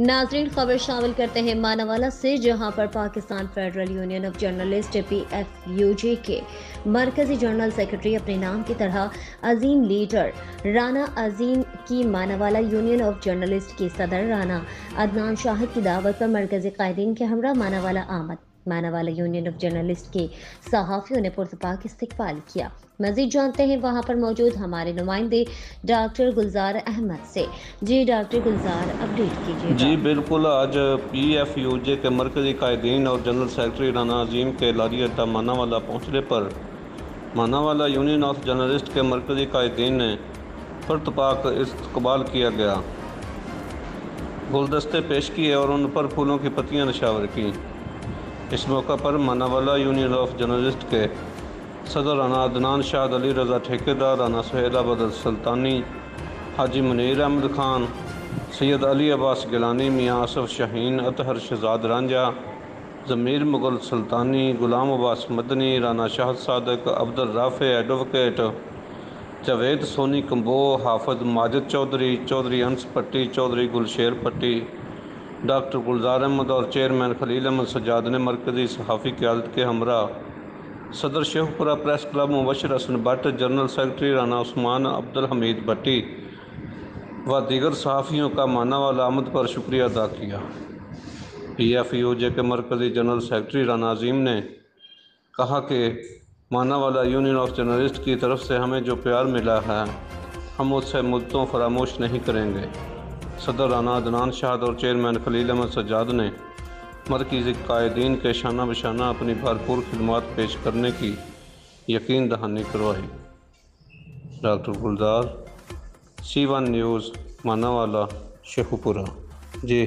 नाजरीन, खबर शामिल करते हैं मानावाला से, जहां पर Pakistan federal union of journalist PFUJ के मरकजी जनरल सेक्रेटरी अपने नाम की तरह अजीम लीडर राना अजीम की मानावाला यूनियन ऑफ जर्नलिस्ट के सदर राना अदनान शाहिद की दावत पर मरकजी कायदीन के हमरा मानावाला आमद। मानावाला यूनियन ऑफ जर्नलिस्ट के सहाफ़ियों ने पुरतपाक इस्तकबाल किया। मजीद जानते हैं वहाँ पर मौजूद हमारे नुमाइंदे डॉक्टर गुलजार अहमद से। जी डॉक्टर गुलजार, अपडेट कीजिए। जी बिल्कुल, आज PFUJ के मरकज़ी कायदीन और जनरल सेक्रेटरी राना अजीम के लारी अड्डा मानावाला पहुँचने पर मानावाला यूनियन ऑफ जर्नलिस्ट के मरकज़ी कायदीन ने पुरतपाक इस्तकबाल किया गया, गुलदस्ते पेश किए और उन पर फूलों की पत्तियाँ नशावर की। इस मौका पर मानावाला यूनियन ऑफ जर्नलिस्ट के सदर राना अदनान शाहिद, अली रज़ा ठेकेदार, राना सुहेला बदर सुल्तानी, हाजी मुनीर अहमद खान, सैयद अली अब्बास गिलानी, मियाँ आसफ शाहीन, अतहर शहजाद रांझा, ज़मीर मुगल सुल्तानी, गुलाम अब्बास मदनी, राना शाहद सादक, अब्दुल राफ़े एडवोकेट, जावेद सोनी कंबो, हाफिज माजिद चौधरी, चौधरी अंस पट्टी, चौधरी गुलशेर पट्टी, डॉक्टर गुलजार अहमद और चेयरमैन खलील अहमद सज्जाद ने मरकज़ी सहाफ़ी क़यादत के हमरा सदर Sheikhupura press club Mubashar Hasan Bhatt, general secretary Rana Usman Abdul Hameed Bhatti व दीगर सहाफ़ियों का मानावाला आमद पर शुक्रिया अदा किया। PFUJ के मरकज़ी जनरल सेक्रेटरी राना अजीम ने कहा कि मानावाला यूनियन ऑफ जर्नलिस्ट की तरफ से हमें जो प्यार मिला है, हम उससे मुद्दों फरामोश नहीं करेंगे। सदर राना अदनान शाहिद और चेयरमैन खलील अहमद सज्जाद ने मरकज़ी कायदीन के शाना बशाना अपनी भरपूर खिदमत पेश करने की यकीन दहानी करवाई। डॉक्टर गुलजार, C1 न्यूज़, मानावाला, शेखुपुरा। जी।